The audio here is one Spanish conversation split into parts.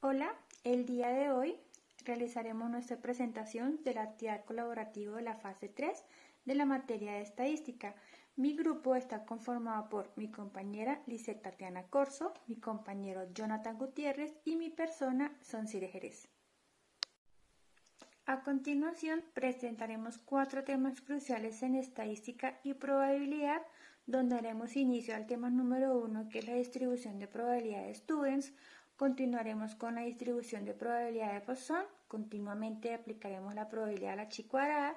Hola, el día de hoy realizaremos nuestra presentación de la actividad colaborativa de la fase 3 de la materia de estadística. Mi grupo está conformado por mi compañera Lisette Tatiana Corso, mi compañero Jonathan Gutiérrez y mi persona Soncire Jerez. A continuación presentaremos 4 temas cruciales en estadística y probabilidad, donde daremos inicio al tema número 1, que es la distribución de probabilidad de Students. Continuaremos con la distribución de probabilidad de Poisson, continuamente aplicaremos la probabilidad de la chi cuadrada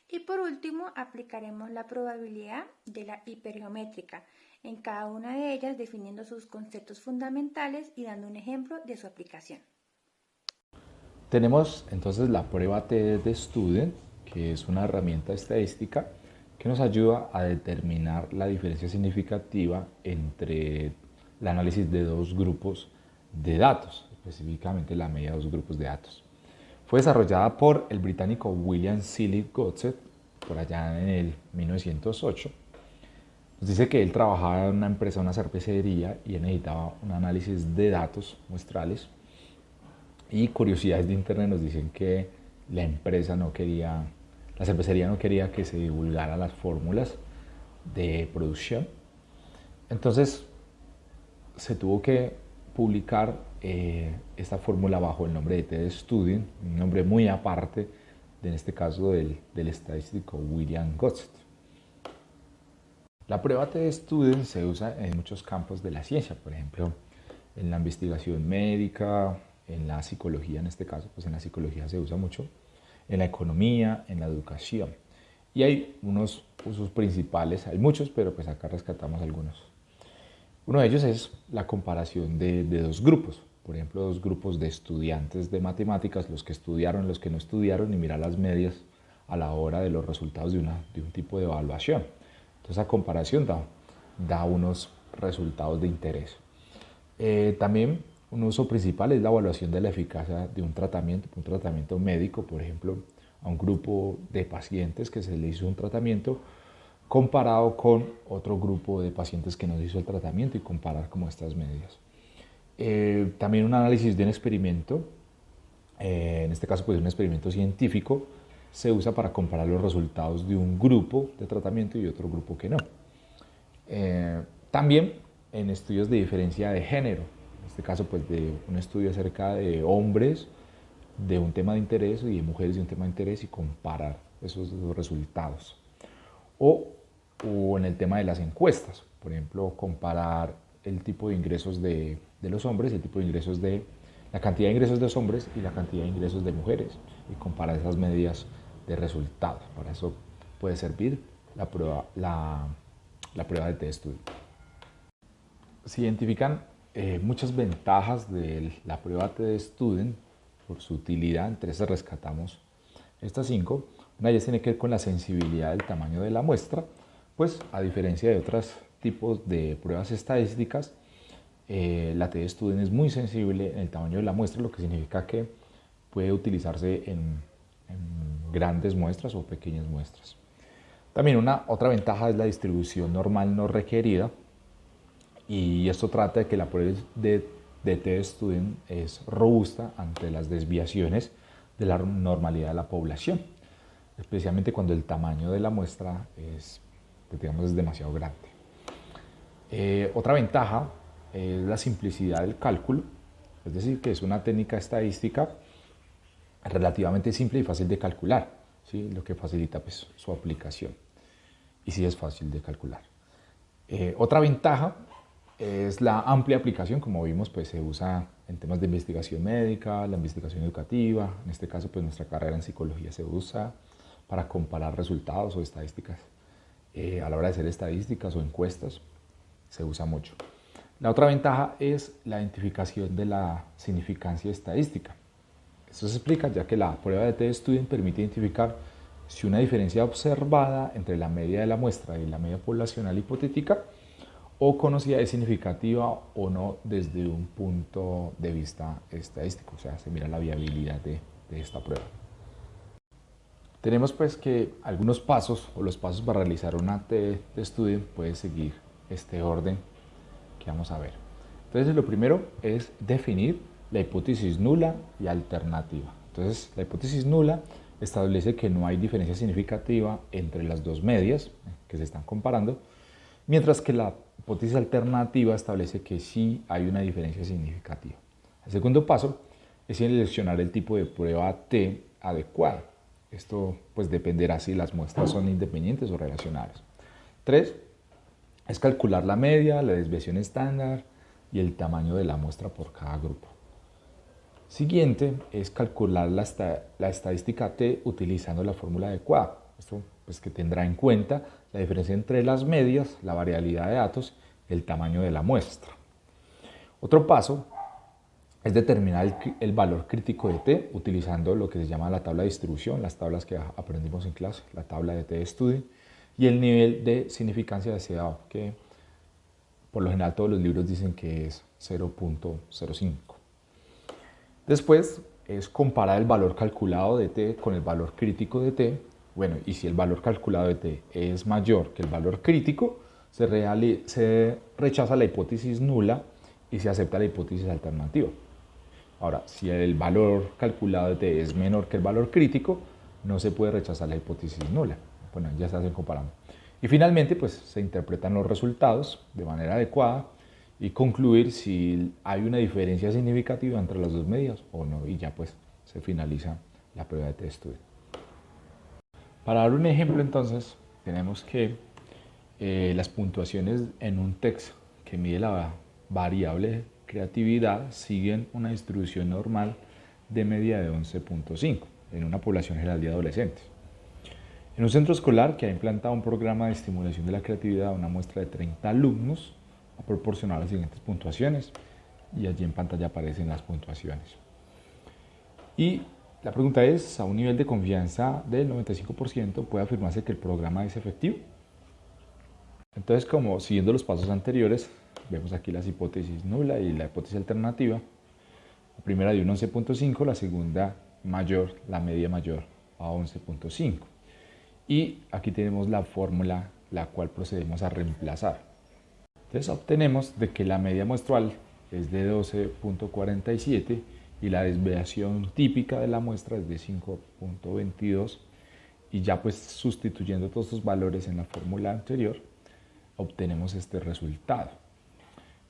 y por último aplicaremos la probabilidad de la hipergeométrica, en cada una de ellas definiendo sus conceptos fundamentales y dando un ejemplo de su aplicación. Tenemos entonces la prueba TD de Student, que es una herramienta estadística que nos ayuda a determinar la diferencia significativa entre el análisis de dos grupos de datos, específicamente la media de dos grupos de datos. Fue desarrollada por el británico William Seeley Godsett por allá en el 1908. Nos dice que él trabajaba en una empresa, una cervecería, y él necesitaba un análisis de datos muestrales. Y curiosidades de internet nos dicen que la cervecería no quería que se divulgaran las fórmulas de producción. Entonces se tuvo que publicar esta fórmula bajo el nombre de TD Student, un nombre muy aparte, en este caso del estadístico William Godsett. La prueba TD Student se usa en muchos campos de la ciencia, por ejemplo, en la investigación médica, en la psicología, en este caso, pues en la psicología se usa mucho, en la economía, en la educación. Y hay unos usos principales, hay muchos, pero pues acá rescatamos algunos. Uno de ellos es la comparación de dos grupos, por ejemplo, dos grupos de estudiantes de matemáticas, los que estudiaron, los que no estudiaron, y mirar las medias a la hora de los resultados de un tipo de evaluación. Entonces, esa comparación da unos resultados de interés. También un uso principal es la evaluación de la eficacia de un tratamiento médico, por ejemplo, a un grupo de pacientes que se le hizo un tratamiento comparado con otro grupo de pacientes que no se hizo el tratamiento y comparar como estas medidas. También un análisis de un experimento, en este caso pues un experimento científico, se usa para comparar los resultados de un grupo de tratamiento y otro grupo que no. También en estudios de diferencia de género, en este caso pues de un estudio acerca de hombres de un tema de interés y de mujeres de un tema de interés y comparar esos dos resultados. O en el tema de las encuestas, por ejemplo, comparar el tipo de ingresos de los hombres, el tipo de ingresos la cantidad de ingresos de los hombres y la cantidad de ingresos de mujeres y comparar esas medidas de resultados. Para eso puede servir la prueba de TD Student. Se identifican muchas ventajas de la prueba TD Student por su utilidad. Entre esas rescatamos estas 5. Una de ellas tiene que ver con la sensibilidad del tamaño de la muestra, pues a diferencia de otros tipos de pruebas estadísticas, la TD Student es muy sensible en el tamaño de la muestra, lo que significa que puede utilizarse en grandes muestras o pequeñas muestras. También otra ventaja es la distribución normal no requerida, y esto trata de que la prueba de TD Student es robusta ante las desviaciones de la normalidad de la población, especialmente cuando el tamaño de la muestra es demasiado grande. Otra ventaja es la simplicidad del cálculo, es decir, que es una técnica estadística relativamente simple y fácil de calcular, ¿sí? Lo que facilita pues, su aplicación. Y sí es fácil de calcular. Otra ventaja es la amplia aplicación, como vimos, pues se usa en temas de investigación médica, la investigación educativa, en este caso pues nuestra carrera en psicología se usa para comparar resultados o estadísticas. A la hora de hacer estadísticas o encuestas se usa mucho. La otra ventaja es la identificación de la significancia estadística. Esto se explica ya que la prueba de TD Student permite identificar si una diferencia observada entre la media de la muestra y la media poblacional hipotética o conocida es significativa o no desde un punto de vista estadístico, o sea, se mira la viabilidad de esta prueba. Tenemos pues que algunos pasos o los pasos para realizar una TD Student puede seguir este orden que vamos a ver. Entonces lo primero es definir la hipótesis nula y alternativa. Entonces, la hipótesis nula establece que no hay diferencia significativa entre las dos medias que se están comparando, mientras que la hipótesis alternativa establece que sí hay una diferencia significativa. El segundo paso es seleccionar el tipo de prueba T adecuada. Esto pues dependerá si las muestras son independientes o relacionales. 3. Es calcular la media, la desviación estándar y el tamaño de la muestra por cada grupo. Siguiente es calcular la estadística T utilizando la fórmula adecuada. Esto pues que tendrá en cuenta la diferencia entre las medias, la variabilidad de datos y el tamaño de la muestra. Otro paso es determinar el valor crítico de T utilizando lo que se llama la tabla de distribución, las tablas que aprendimos en clase, la tabla de T-Study, y el nivel de significancia deseado, que por lo general todos los libros dicen que es 0.05. Después es comparar el valor calculado de T con el valor crítico de T. Bueno, y si el valor calculado de T es mayor que el valor crítico, se rechaza la hipótesis nula y se acepta la hipótesis alternativa. Ahora, si el valor calculado de T es menor que el valor crítico, no se puede rechazar la hipótesis nula. Bueno, ya se hacen comparando. Y finalmente, pues se interpretan los resultados de manera adecuada y concluir si hay una diferencia significativa entre las dos medias o no, y ya pues se finaliza la prueba de T-Study. Para dar un ejemplo entonces, tenemos que las puntuaciones en un texto que mide la variable creatividad siguen una distribución normal de media de 11.5 en una población general de adolescentes. En un centro escolar que ha implantado un programa de estimulación de la creatividad a una muestra de 30 alumnos, a proporcionar las siguientes puntuaciones y allí en pantalla aparecen las puntuaciones. Y la pregunta es, a un nivel de confianza del 95%, ¿puede afirmarse que el programa es efectivo? Entonces, como siguiendo los pasos anteriores, vemos aquí las hipótesis nula y la hipótesis alternativa. La primera de un 11.5, la segunda mayor, la media mayor a 11.5. Y aquí tenemos la fórmula la cual procedemos a reemplazar. Entonces obtenemos de que la media muestral es de 12.47 y la desviación típica de la muestra es de 5.22, y ya pues sustituyendo todos estos valores en la fórmula anterior obtenemos este resultado.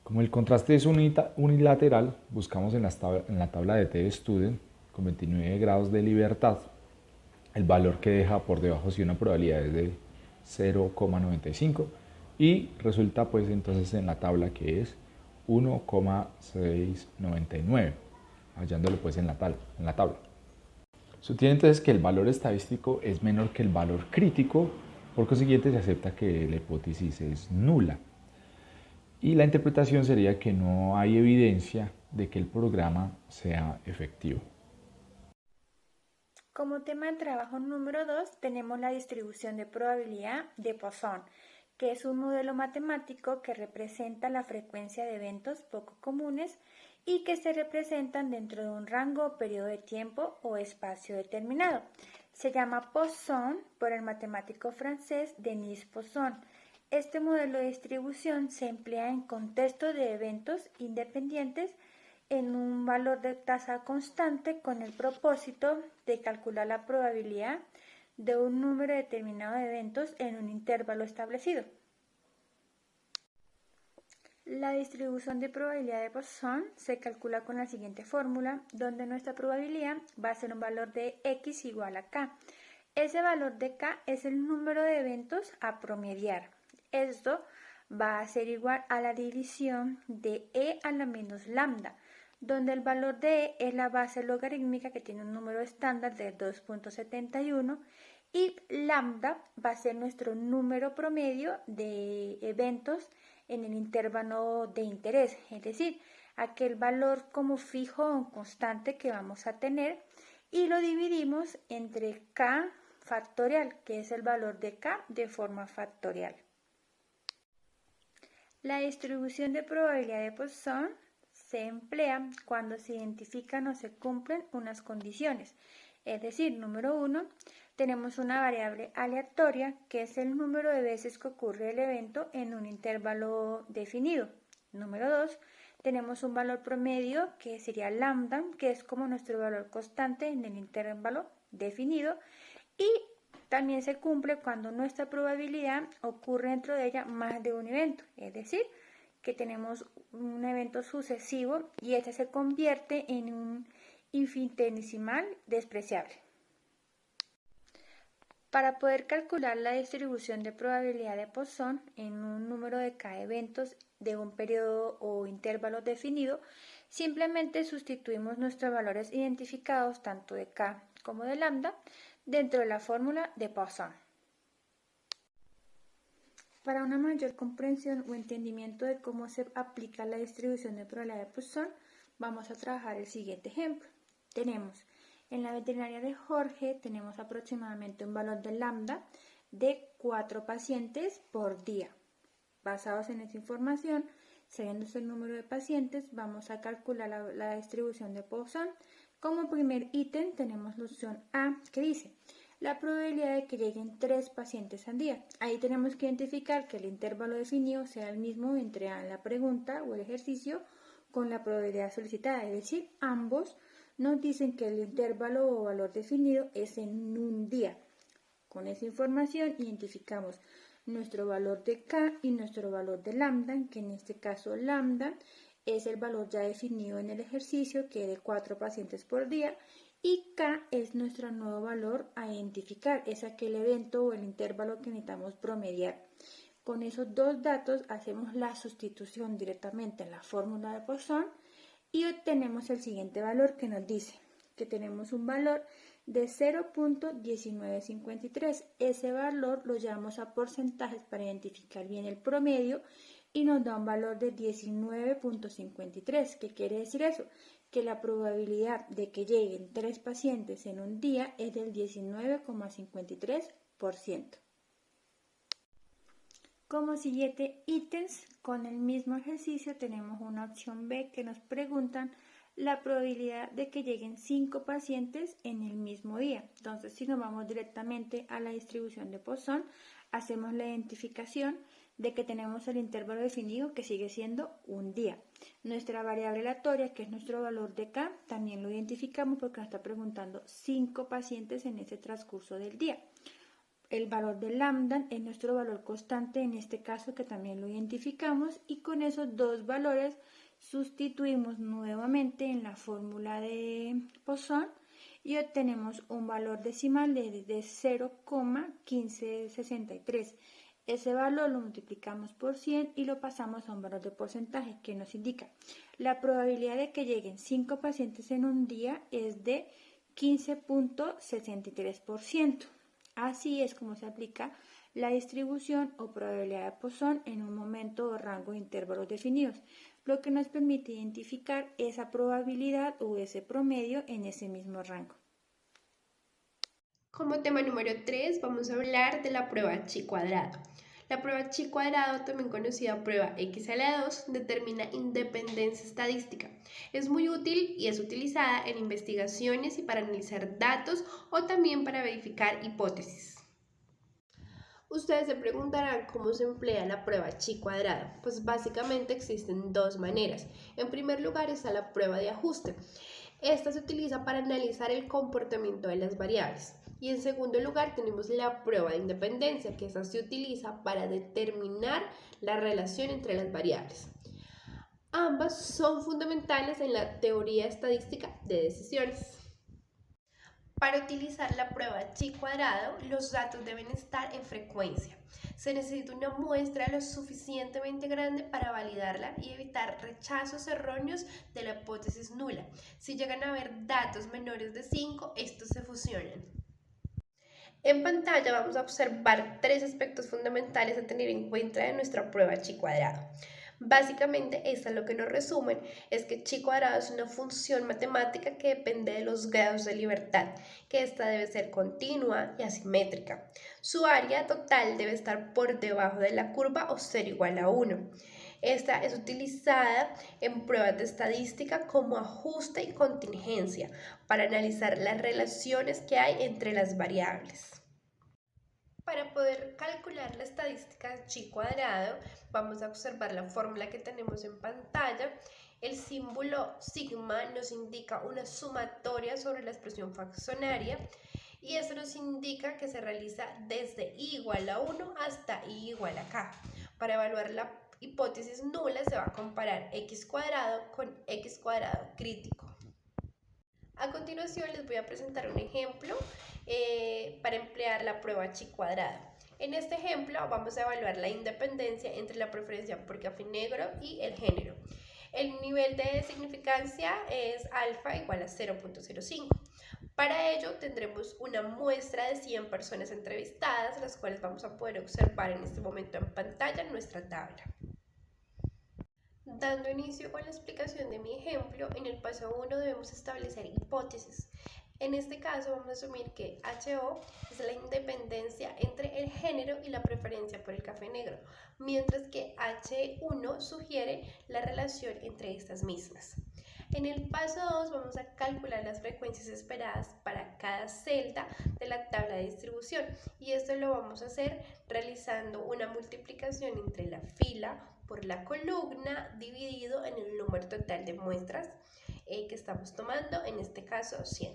Como el contraste es unilateral, buscamos en la tabla de T-Student con 29 grados de libertad el valor que deja por debajo si una probabilidad es de 0,95 y resulta pues entonces en la tabla que es 1,699, hallándolo pues en la tabla. Sostiene entonces que el valor estadístico es menor que el valor crítico, por consiguiente se acepta que la hipótesis es nula. Y la interpretación sería que no hay evidencia de que el programa sea efectivo. Como tema de trabajo número 2 tenemos la distribución de probabilidad de Poisson, que es un modelo matemático que representa la frecuencia de eventos poco comunes y que se representan dentro de un rango o periodo de tiempo o espacio determinado. Se llama Poisson por el matemático francés Denis Poisson. Este modelo de distribución se emplea en contexto de eventos independientes en un valor de tasa constante con el propósito de calcular la probabilidad de un número determinado de eventos en un intervalo establecido. La distribución de probabilidad de Poisson se calcula con la siguiente fórmula, donde nuestra probabilidad va a ser un valor de x igual a k. Ese valor de k es el número de eventos a promediar. Esto va a ser igual a la división de e a la menos lambda, donde el valor de e es la base logarítmica que tiene un número estándar de 2.71 y lambda va a ser nuestro número promedio de eventos en el intervalo de interés, es decir, aquel valor como fijo o constante que vamos a tener, y lo dividimos entre k factorial, que es el valor de k de forma factorial. La distribución de probabilidad de Poisson se emplea cuando se identifican o se cumplen unas condiciones. Es decir, número 1, tenemos una variable aleatoria que es el número de veces que ocurre el evento en un intervalo definido. Número 2, tenemos un valor promedio que sería lambda, que es como nuestro valor constante en el intervalo definido, y también se cumple cuando nuestra probabilidad ocurre dentro de ella más de un evento, es decir, que tenemos un evento sucesivo y este se convierte en un infinitesimal despreciable. Para poder calcular la distribución de probabilidad de Poisson en un número de K eventos de un periodo o intervalo definido, simplemente sustituimos nuestros valores identificados tanto de K como de lambda dentro de la fórmula de Poisson. Para una mayor comprensión o entendimiento de cómo se aplica la distribución de probabilidad de Poisson, vamos a trabajar el siguiente ejemplo. Tenemos en la veterinaria de Jorge tenemos aproximadamente un valor de lambda de 4 pacientes por día. Basados en esta información, sabiéndose el número de pacientes, vamos a calcular la distribución de Poisson. Como primer ítem tenemos la opción A que dice la probabilidad de que lleguen 3 pacientes al día. Ahí tenemos que identificar que el intervalo definido sea el mismo entre la pregunta o el ejercicio con la probabilidad solicitada, es decir, ambos nos dicen que el intervalo o valor definido es en un día. Con esa información identificamos nuestro valor de K y nuestro valor de lambda, que en este caso lambda es el valor ya definido en el ejercicio, que es de 4 pacientes por día, y K es nuestro nuevo valor a identificar, es aquel evento o el intervalo que necesitamos promediar. Con esos dos datos hacemos la sustitución directamente en la fórmula de Poisson y obtenemos el siguiente valor que nos dice que tenemos un valor de 0.1953. Ese valor lo llevamos a porcentajes para identificar bien el promedio y nos da un valor de 19.53. ¿Qué quiere decir eso? Que la probabilidad de que lleguen 3 pacientes en un día es del 19,53%. Como siguiente ítems, con el mismo ejercicio tenemos una opción B que nos preguntan la probabilidad de que lleguen 5 pacientes en el mismo día. Entonces, si nos vamos directamente a la distribución de Poisson, hacemos la identificación de que tenemos el intervalo definido que sigue siendo un día. Nuestra variable aleatoria, que es nuestro valor de K, también lo identificamos porque nos está preguntando 5 pacientes en ese transcurso del día. El valor de lambda es nuestro valor constante en este caso que también lo identificamos y con esos dos valores sustituimos nuevamente en la fórmula de Poisson y obtenemos un valor decimal de 0,1563. Ese valor lo multiplicamos por 100 y lo pasamos a un valor de porcentaje que nos indica la probabilidad de que lleguen 5 pacientes en un día es de 15.63%. Así es como se aplica la distribución o probabilidad de Poisson en un momento o rango de intervalos definidos, lo que nos permite identificar esa probabilidad o ese promedio en ese mismo rango. Como tema número 3 vamos a hablar de la prueba chi cuadrado. La prueba chi cuadrado, también conocida prueba x a la 2, determina independencia estadística. Es muy útil y es utilizada en investigaciones y para analizar datos o también para verificar hipótesis. Ustedes se preguntarán cómo se emplea la prueba chi cuadrado. Pues básicamente existen dos maneras. En primer lugar está la prueba de ajuste. Esta se utiliza para analizar el comportamiento de las variables. Y en segundo lugar tenemos la prueba de independencia, que esta se utiliza para determinar la relación entre las variables. Ambas son fundamentales en la teoría estadística de decisiones. Para utilizar la prueba chi cuadrado, los datos deben estar en frecuencia. Se necesita una muestra lo suficientemente grande para validarla y evitar rechazos erróneos de la hipótesis nula. Si llegan a haber datos menores de 5, estos se fusionan. En pantalla vamos a observar 3 aspectos fundamentales a tener en cuenta de nuestra prueba chi cuadrado. Básicamente, esto lo que nos resumen es que chi cuadrado es una función matemática que depende de los grados de libertad, que esta debe ser continua y asimétrica. Su área total debe estar por debajo de la curva o ser igual a 1. Esta es utilizada en pruebas de estadística como ajuste y contingencia para analizar las relaciones que hay entre las variables. Para poder calcular la estadística chi cuadrado, vamos a observar la fórmula que tenemos en pantalla. El símbolo sigma nos indica una sumatoria sobre la expresión fraccionaria y esto nos indica que se realiza desde i igual a 1 hasta i igual a k. Para evaluar la hipótesis nula se va a comparar x cuadrado con x cuadrado crítico. A continuación les voy a presentar un ejemplo para emplear la prueba chi cuadrado. En este ejemplo vamos a evaluar la independencia entre la preferencia por café negro y el género. El nivel de significancia es alfa igual a 0.05. Para ello tendremos una muestra de 100 personas entrevistadas, las cuales vamos a poder observar en este momento en pantalla en nuestra tabla. Dando inicio con la explicación de mi ejemplo, en el paso 1 debemos establecer hipótesis. En este caso vamos a asumir que HO es la independencia entre el género y la preferencia por el café negro, mientras que H1 sugiere la relación entre estas mismas. En el paso 2 vamos a calcular las frecuencias esperadas para cada celda de la tabla de distribución y esto lo vamos a hacer realizando una multiplicación entre la fila por la columna dividido en el número total de muestras que estamos tomando, en este caso 100.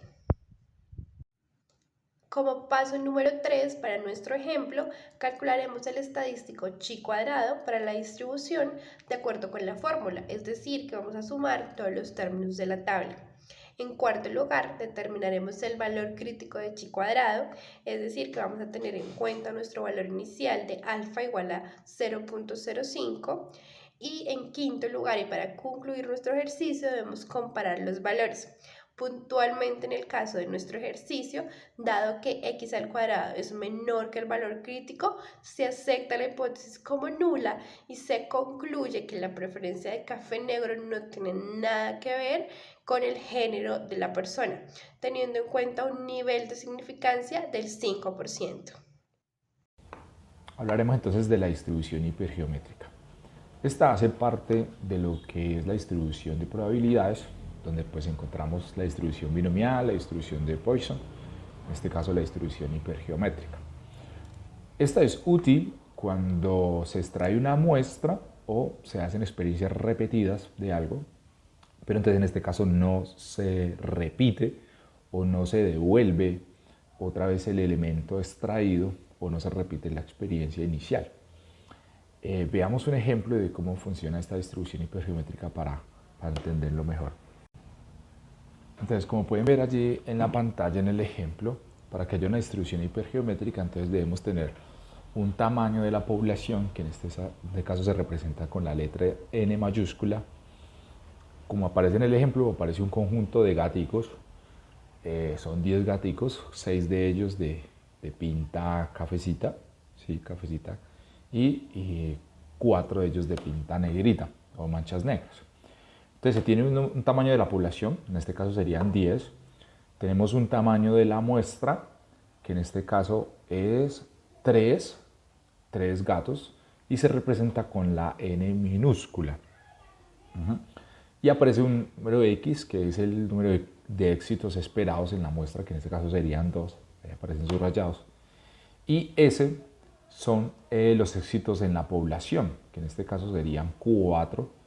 Como paso número 3 para nuestro ejemplo, calcularemos el estadístico chi cuadrado para la distribución de acuerdo con la fórmula, es decir, que vamos a sumar todos los términos de la tabla. En cuarto lugar, determinaremos el valor crítico de chi cuadrado, es decir, que vamos a tener en cuenta nuestro valor inicial de alfa igual a 0.05. Y en quinto lugar, y para concluir nuestro ejercicio, debemos comparar los valores. Puntualmente en el caso de nuestro ejercicio, dado que x al cuadrado es menor que el valor crítico, se acepta la hipótesis como nula y se concluye que la preferencia de café negro no tiene nada que ver con el género de la persona, teniendo en cuenta un nivel de significancia del 5%. Hablaremos entonces de la distribución hipergeométrica. Esta hace parte de lo que es la distribución de probabilidades, donde pues encontramos la distribución binomial, la distribución de Poisson, en este caso la distribución hipergeométrica. Esta es útil cuando se extrae una muestra o se hacen experiencias repetidas de algo, pero entonces en este caso no se repite o no se devuelve otra vez el elemento extraído o no se repite la experiencia inicial. Veamos un ejemplo de cómo funciona esta distribución hipergeométrica para entenderlo mejor. Entonces, como pueden ver allí en la pantalla en el ejemplo, para que haya una distribución hipergeométrica, entonces debemos tener un tamaño de la población, que en este caso se representa con la letra N mayúscula. Como aparece en el ejemplo, aparece un conjunto de gaticos, son 10 gaticos, 6 de ellos de pinta cafecita, ¿sí? Cafecita, y 4 de ellos de pinta negrita o manchas negras. Entonces se tiene un tamaño de la población, en este caso serían 10. Tenemos un tamaño de la muestra, que en este caso es 3 gatos, y se representa con la N minúscula. Y aparece un número X, que es el número de éxitos esperados en la muestra, que en este caso serían 2, ahí aparecen subrayados. Y S son los éxitos en la población, que en este caso serían 4,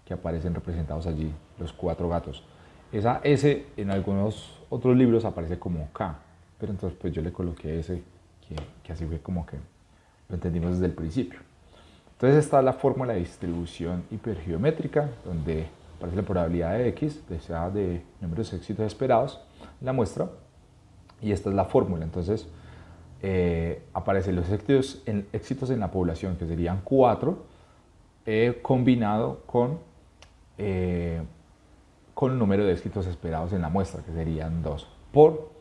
que aparecen representados allí, los 4 gatos. Esa S en algunos otros libros aparece como K, pero entonces pues yo le coloqué S, que así fue como que lo entendimos desde el principio. Entonces esta es la fórmula de distribución hipergeométrica, donde aparece la probabilidad de X, sea de números de éxitos esperados, en la muestra, y esta es la fórmula. Entonces aparecen los éxitos en la población, que serían 4, combinado con el número de éxitos esperados en la muestra, que serían 2, por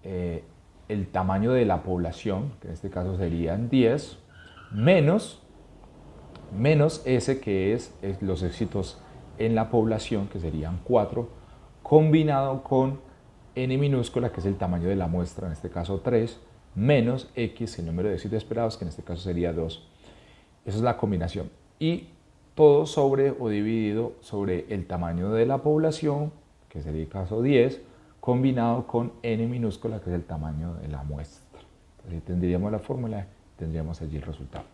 el tamaño de la población, que en este caso serían 10, menos S, que es los éxitos en la población, que serían 4, combinado con N minúscula, que es el tamaño de la muestra, en este caso 3, menos X, el número de éxitos esperados, que en este caso sería 2. Esa es la combinación. Y todo sobre o dividido sobre el tamaño de la población, que sería el caso 10, combinado con N minúscula, que es el tamaño de la muestra. tendríamos la fórmula, tendríamos allí el resultado.